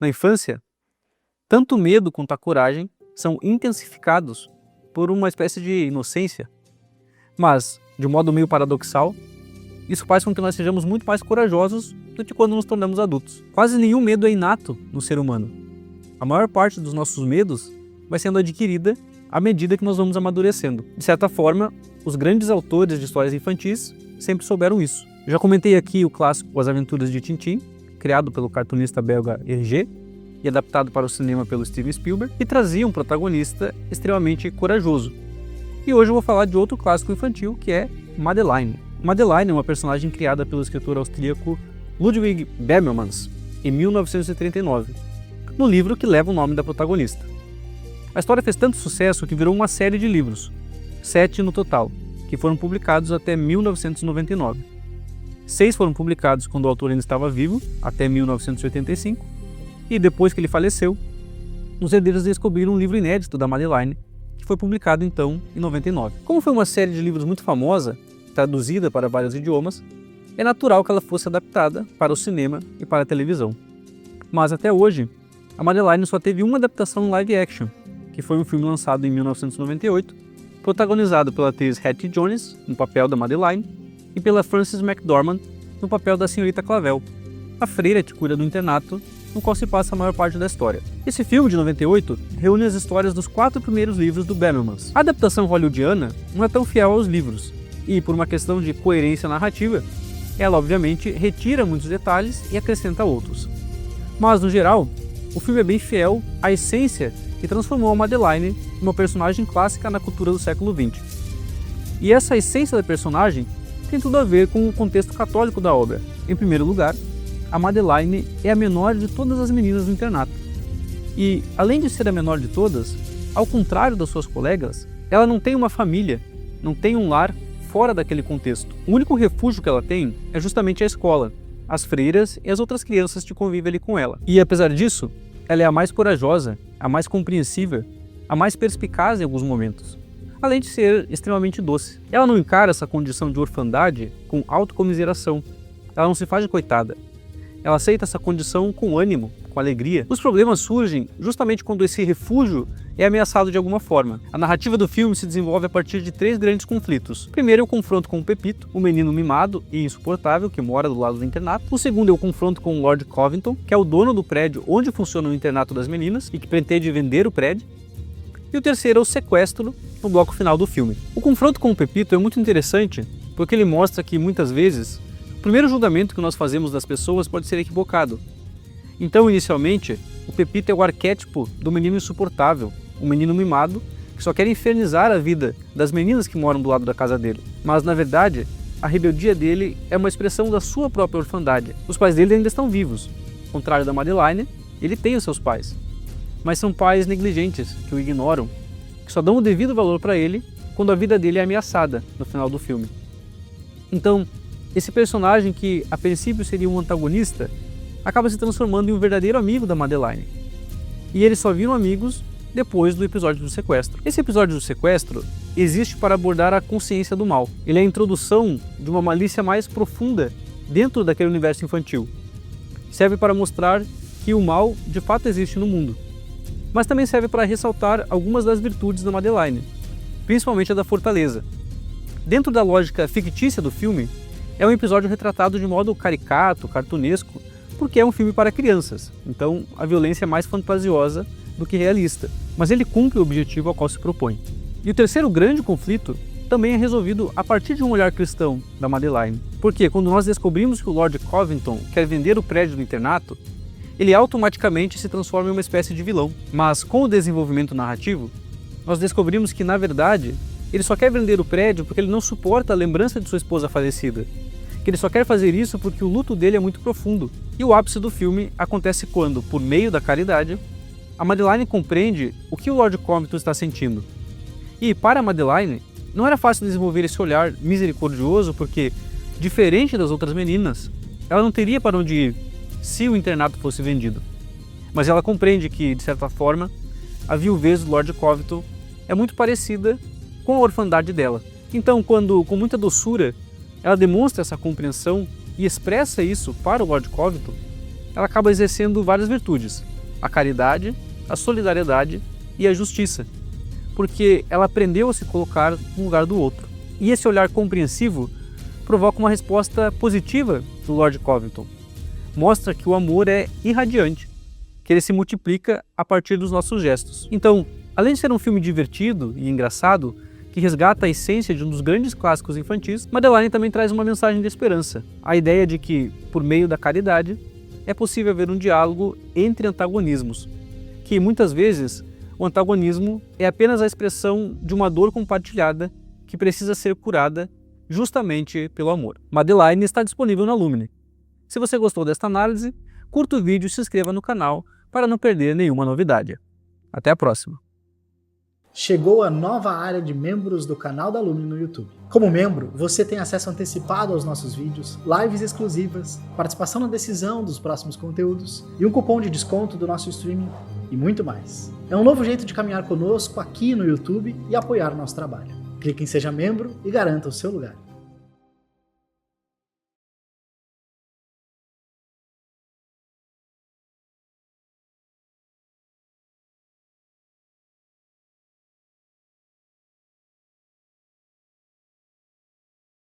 Na infância, tanto o medo quanto a coragem são intensificados por uma espécie de inocência, mas, de um modo meio paradoxal, isso faz com que nós sejamos muito mais corajosos do que quando nos tornamos adultos. Quase nenhum medo é inato no ser humano. A maior parte dos nossos medos vai sendo adquirida à medida que nós vamos amadurecendo. De certa forma, os grandes autores de histórias infantis sempre souberam isso. Eu já comentei aqui o clássico As Aventuras de Tintin, criado pelo cartunista belga Hergé e adaptado para o cinema pelo Steven Spielberg, e trazia um protagonista extremamente corajoso. E hoje eu vou falar de outro clássico infantil, que é Madeline. Madeline é uma personagem criada pelo escritor austríaco Ludwig Bellmans em 1939, no livro que leva o nome da protagonista. A história fez tanto sucesso que virou uma série de livros, 7 no total, que foram publicados até 1999. 6 foram publicados quando o autor ainda estava vivo, até 1985, e depois que ele faleceu, os herdeiros descobriram um livro inédito da Madeline, que foi publicado então em 99. Como foi uma série de livros muito famosa, traduzida para vários idiomas, é natural que ela fosse adaptada para o cinema e para a televisão. Mas até hoje, a Madeline só teve uma adaptação em live action, que foi um filme lançado em 1998, protagonizado pela atriz Hattie Jones, no papel da Madeline, e pela Frances McDormand, no papel da senhorita Clavel, a freira que cuida do internato, no qual se passa a maior parte da história. Esse filme de 98 reúne as histórias dos 4 primeiros livros do Bellmans. A adaptação hollywoodiana não é tão fiel aos livros, e por uma questão de coerência narrativa, ela obviamente retira muitos detalhes e acrescenta outros. Mas, no geral, o filme é bem fiel à essência que transformou a Madeline numa personagem clássica na cultura do século XX. E essa essência da personagem tem tudo a ver com o contexto católico da obra. Em primeiro lugar, a Madeline é a menor de todas as meninas do internato. E, além de ser a menor de todas, ao contrário das suas colegas, ela não tem uma família, não tem um lar fora daquele contexto. O único refúgio que ela tem é justamente a escola, as freiras e as outras crianças que convivem ali com ela. E, apesar disso, ela é a mais corajosa, a mais compreensiva, a mais perspicaz em alguns momentos, além de ser extremamente doce. Ela não encara essa condição de orfandade com autocomiseração. Ela não se faz de coitada. Ela aceita essa condição com ânimo, com alegria. Os problemas surgem justamente quando esse refúgio é ameaçado de alguma forma. A narrativa do filme se desenvolve a partir de 3 grandes conflitos. O primeiro é o confronto com o Pepito, um menino mimado e insuportável que mora do lado do internato. O segundo é o confronto com o Lord Covington, que é o dono do prédio onde funciona o internato das meninas e que pretende vender o prédio. E o terceiro é o sequestro, no bloco final do filme. O confronto com o Pepito é muito interessante porque ele mostra que, muitas vezes, o primeiro julgamento que nós fazemos das pessoas pode ser equivocado. Então, inicialmente, o Pepito é o arquétipo do menino insuportável, um menino mimado que só quer infernizar a vida das meninas que moram do lado da casa dele. Mas, na verdade, a rebeldia dele é uma expressão da sua própria orfandade. Os pais dele ainda estão vivos. Ao contrário da Madeline, ele tem os seus pais. Mas são pais negligentes, que o ignoram, que só dão o devido valor para ele quando a vida dele é ameaçada no final do filme. Então, esse personagem que a princípio seria um antagonista acaba se transformando em um verdadeiro amigo da Madeline. E eles só viram amigos depois do episódio do sequestro. Esse episódio do sequestro existe para abordar a consciência do mal. Ele é a introdução de uma malícia mais profunda dentro daquele universo infantil. Serve para mostrar que o mal de fato existe no mundo. Mas também serve para ressaltar algumas das virtudes da Madeline, principalmente a da fortaleza. Dentro da lógica fictícia do filme, é um episódio retratado de modo caricato, cartunesco, porque é um filme para crianças, então a violência é mais fantasiosa do que realista, mas ele cumpre o objetivo ao qual se propõe. E o terceiro grande conflito também é resolvido a partir de um olhar cristão da Madeline, porque quando nós descobrimos que o Lord Covington quer vender o prédio do internato, ele automaticamente se transforma em uma espécie de vilão. Mas com o desenvolvimento narrativo, nós descobrimos que, na verdade, ele só quer vender o prédio porque ele não suporta a lembrança de sua esposa falecida. Que ele só quer fazer isso porque o luto dele é muito profundo. E o ápice do filme acontece quando, por meio da caridade, a Madeline compreende o que o Lord Covington está sentindo. E, para a Madeline, não era fácil desenvolver esse olhar misericordioso porque, diferente das outras meninas, ela não teria para onde ir se o internato fosse vendido. Mas ela compreende que, de certa forma, a viuvez do Lord Covington é muito parecida com a orfandade dela. Então, quando, com muita doçura, ela demonstra essa compreensão e expressa isso para o Lord Covington, ela acaba exercendo várias virtudes. a caridade, a solidariedade e a justiça, porque ela aprendeu a se colocar no lugar do outro. E esse olhar compreensivo provoca uma resposta positiva do Lord Covington. Mostra que o amor é irradiante, que ele se multiplica a partir dos nossos gestos. Então, além de ser um filme divertido e engraçado, que resgata a essência de um dos grandes clássicos infantis, Madeline também traz uma mensagem de esperança. A ideia de que, por meio da caridade, é possível haver um diálogo entre antagonismos, que muitas vezes o antagonismo é apenas a expressão de uma dor compartilhada que precisa ser curada justamente pelo amor. Madeline está disponível na Lumine. Se você gostou desta análise, curta o vídeo e se inscreva no canal para não perder nenhuma novidade. Até a próxima! Chegou a nova área de membros do canal da Lumine no YouTube. Como membro, você tem acesso antecipado aos nossos vídeos, lives exclusivas, participação na decisão dos próximos conteúdos e um cupom de desconto do nosso streaming e muito mais. É um novo jeito de caminhar conosco aqui no YouTube e apoiar o nosso trabalho. Clique em Seja Membro e garanta o seu lugar.